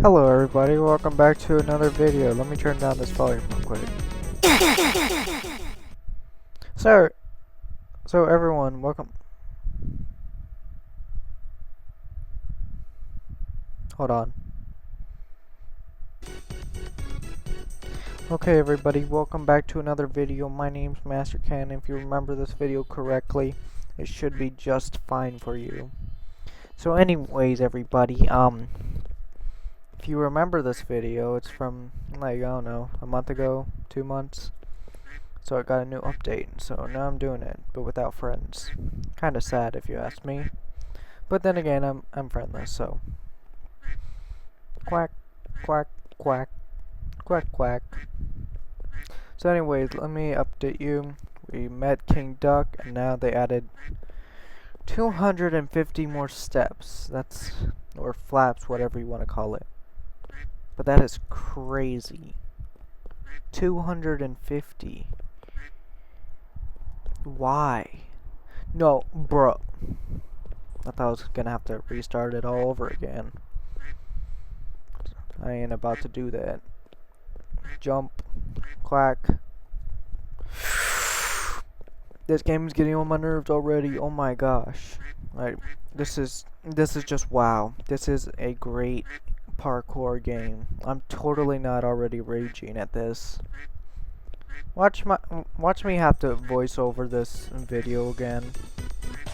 Hello everybody, welcome back to another video. Let me turn down this volume real quick. So, everyone, welcome. Hold on. Okay everybody, welcome back to another video. My name's Master Ken. If you remember this video correctly, it should be just fine for you. So anyways everybody, if you remember this video, it's from, like, I don't know, a month ago, 2 months. So I got a new update, so now I'm doing it, but without friends. Kinda sad if you ask me. But then again, I'm friendless, so quack, quack, quack, quack, quack. So anyways, let me update you. We met King Duck, and now they added 250 more steps. That's, or flaps, whatever you want to call it. But that is crazy. 250. Why? No, bro. I thought I was gonna have to restart it all over again. I ain't about to do that. Jump. Quack. This game is getting on my nerves already. Oh my gosh. Like, this is just wow. This is a great parkour game. I'm totally not already raging at this. Watch me have to voice over this video again,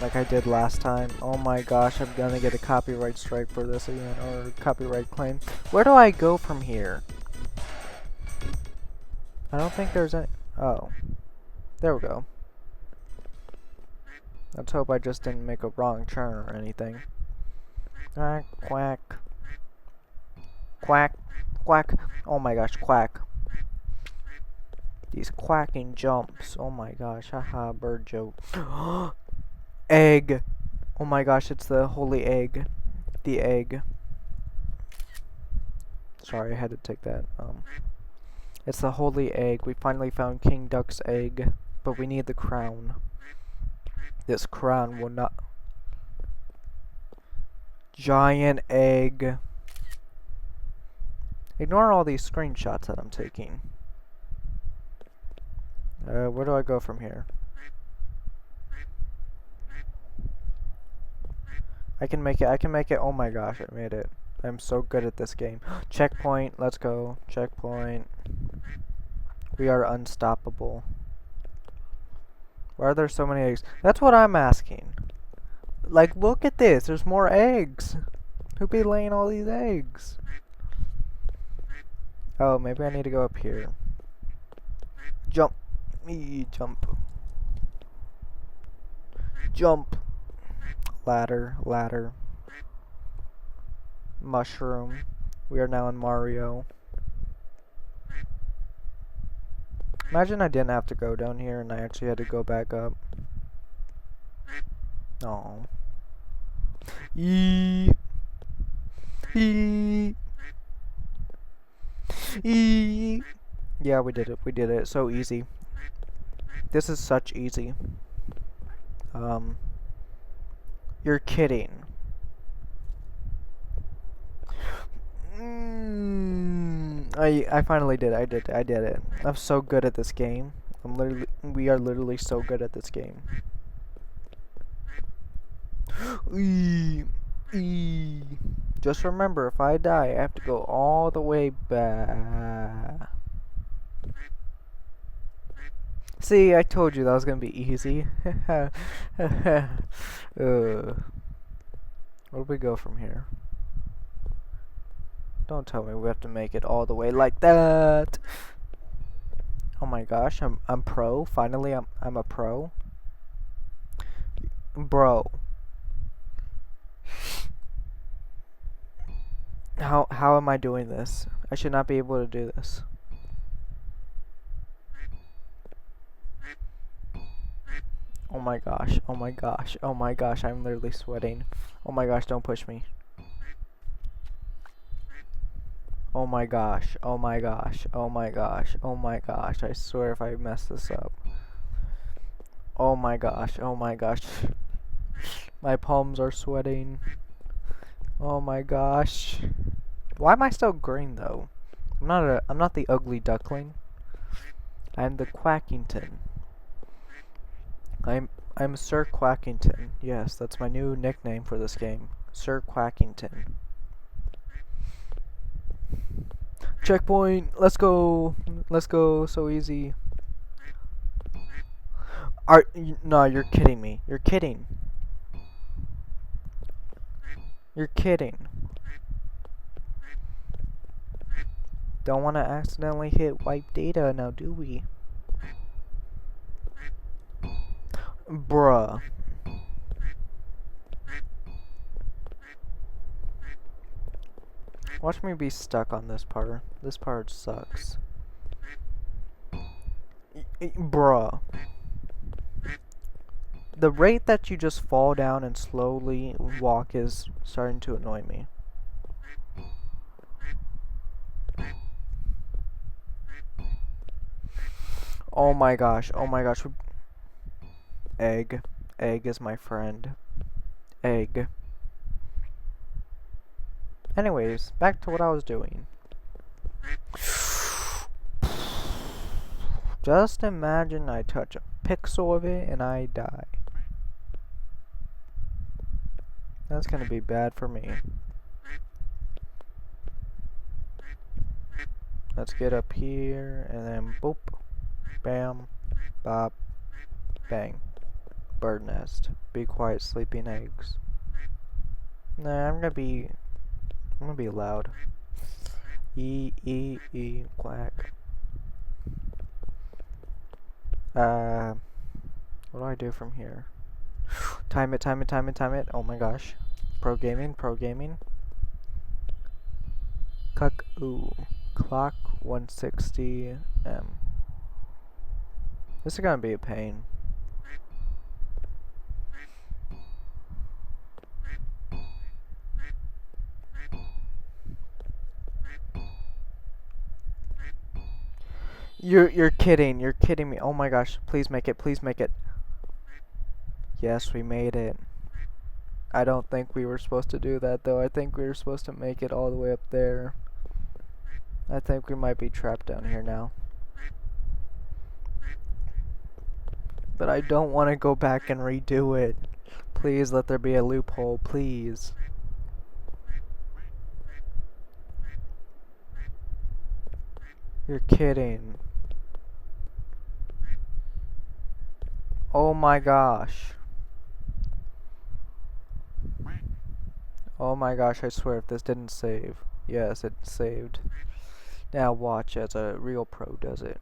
like I did last time. Oh my gosh, I'm gonna get a copyright strike for this again, or copyright claim. Where do I go from here? I don't think there's any. Oh, there we go. Let's hope I just didn't make a wrong turn or anything. Quack, quack, quack, quack. Oh my gosh, quack. These quacking jumps. Oh my gosh, haha, bird joke. Egg. Oh my gosh, it's the holy egg. The egg. Sorry, I had to take that. It's the holy egg. We finally found King Duck's egg, but we need the crown. This crown will not. Giant egg. Ignore all these screenshots that I'm taking. Where do I go from here? I can make it. Oh my gosh, I made it. I'm so good at this game. Checkpoint, let's go. Checkpoint. We are unstoppable. Why are there so many eggs? That's what I'm asking. Like, look at this. There's more eggs. Who be laying all these eggs? Oh, maybe I need to go up here. Jump. Jump. Jump. Ladder. Ladder. Mushroom. We are now in Mario. Imagine I didn't have to go down here and I actually had to go back up. Oh. Eee. Eee. Eee. Yeah, we did it. We did it. So easy. This is such easy. You're kidding. I finally did. I did it. I'm so good at this game. We are literally so good at this game. Just remember, if I die, I have to go all the way back. See, I told you that was gonna be easy. Where do we go from here? Don't tell me we have to make it all the way like that. Oh my gosh, I'm pro. Finally, I'm a pro. Bro. How am I doing this? I should not be able to do this. Oh my gosh, oh my gosh, oh my gosh, I'm literally sweating. Oh my gosh, don't push me. Oh my gosh, oh my gosh, oh my gosh, oh my gosh, I swear if I mess this up. Oh my gosh, oh my gosh. My palms are sweating. Oh my gosh. Why am I still green though? I'm not the ugly duckling. I'm the Quackington. I'm Sir Quackington. Yes, that's my new nickname for this game. Sir Quackington. Checkpoint. Let's go. Let's go. So easy. No, you're kidding me. You're kidding. You're kidding. Don't want to accidentally hit wipe data now, do we? Bruh. Watch me be stuck on this part. This part sucks. Bruh. The rate that you just fall down and slowly walk is starting to annoy me. Oh my gosh, oh my gosh. Egg. Egg is my friend. Egg. Anyways, back to what I was doing. Just imagine I touch a pixel of it and I die. That's gonna be bad for me. Let's get up here and then boop, bam, bop, bang. Bird nest. Be quiet, sleeping eggs. Nah, I'm gonna be loud. E, quack. What do I do from here? Time it. Oh my gosh. Pro gaming. Cuck, ooh. Clock 160 M. This is gonna be a pain. You're kidding me. Oh my gosh, please make it. Yes, we made it. I don't think we were supposed to do that though. I think we were supposed to make it all the way up there. I think we might be trapped down here now. But I don't want to go back and redo it. Please let there be a loophole, please. You're kidding. Oh my gosh. Oh my gosh, I swear if this didn't save. Yes, it saved. Now watch as a real pro does it.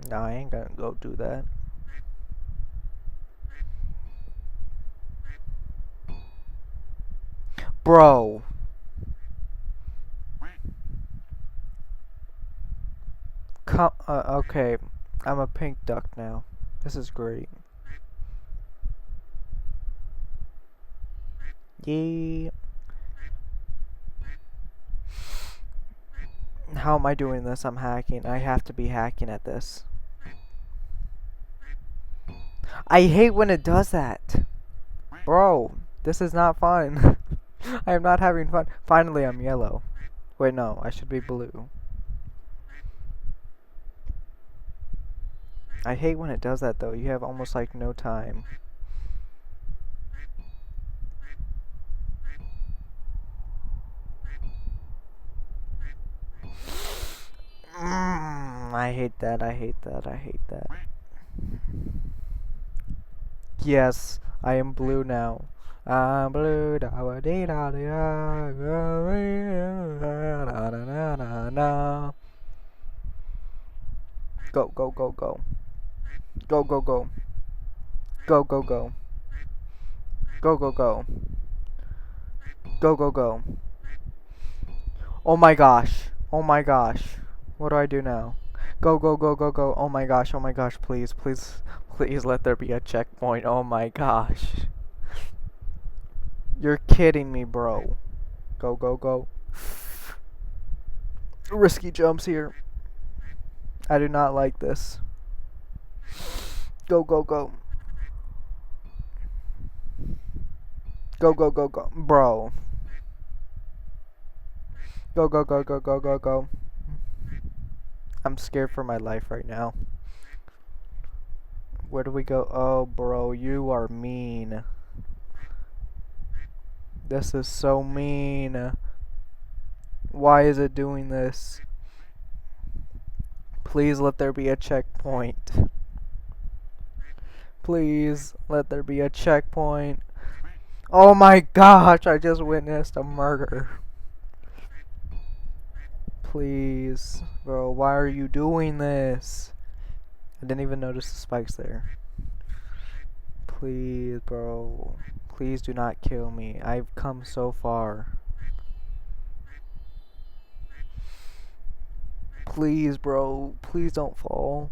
Nah, I ain't gonna go do that. Bro. Okay. I'm a pink duck now. This is great. Yay. How am I doing this? I'm hacking. I have to be hacking at this. I hate when it does that. Bro, this is not fun. I am not having fun. Finally, I'm yellow. Wait, no, I should be blue. I hate when it does that though. You have almost like no time. I hate that. Yes, I am blue now. I'm blue. Da dee da dee da da. Go. Go. Go. Oh my gosh. What do I do now? Go. Oh my gosh, please let there be a checkpoint. Oh my gosh. You're kidding me, bro. Go. Risky jumps here. I do not like this. Go. Go, go, go, go. Bro. Go, go, go, go, go, go, go. I'm scared for my life right now. Where do we go? Oh, bro, you are mean. This is so mean. Why is it doing this? Please let there be a checkpoint. Please let there be a checkpoint. Oh my gosh, I just witnessed a murder. Please, bro, why are you doing this? I didn't even notice the spikes there. Please, bro. Please do not kill me. I've come so far. Please, bro. Please don't fall.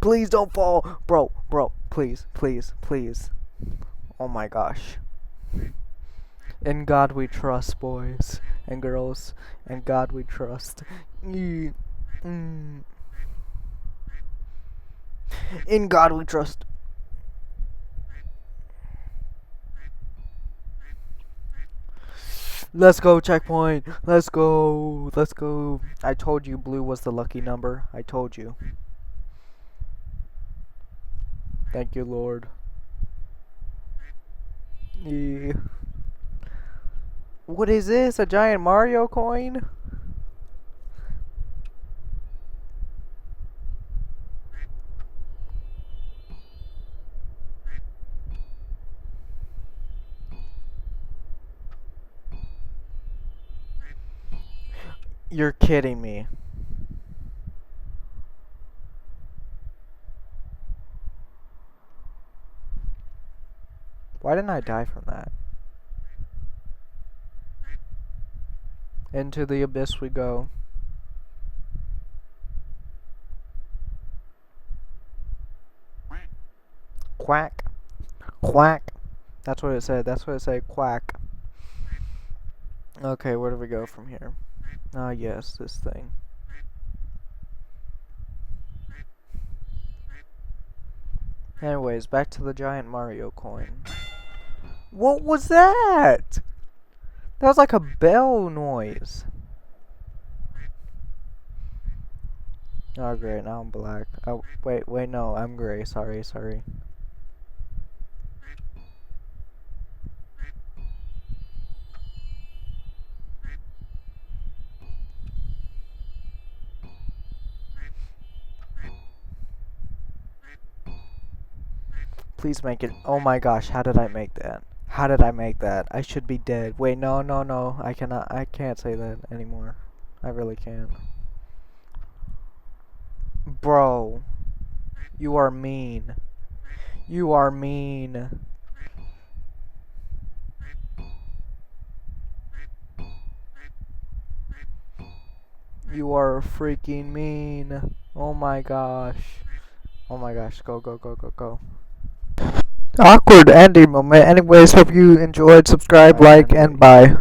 Please don't fall. Bro, bro. Please, please, please. Oh my gosh. In God we trust, boys and girls. In God we trust. In God we trust. Let's go, checkpoint. Let's go. Let's go. I told you blue was the lucky number. I told you. Thank you, Lord. Yeah. What is this? A giant Mario coin? You're kidding me. Why didn't I die from that? Into the abyss we go. Quack. Quack. That's what it said. That's what it said. Quack. Okay, where do we go from here? Ah, yes, this thing. Anyways, back to the giant Mario coin. What was that? That was like a bell noise. Oh, great, now I'm black. Oh, wait, no, I'm gray. Sorry. Please make it. Oh my gosh, how did I make that? How did I make that? I should be dead. Wait, no. I can't say that anymore. I really can't. Bro, you are mean. You are mean. You are freaking mean. Oh my gosh. Oh my gosh, go. Awkward ending moment. Anyways, hope you enjoyed. Subscribe, like, and bye.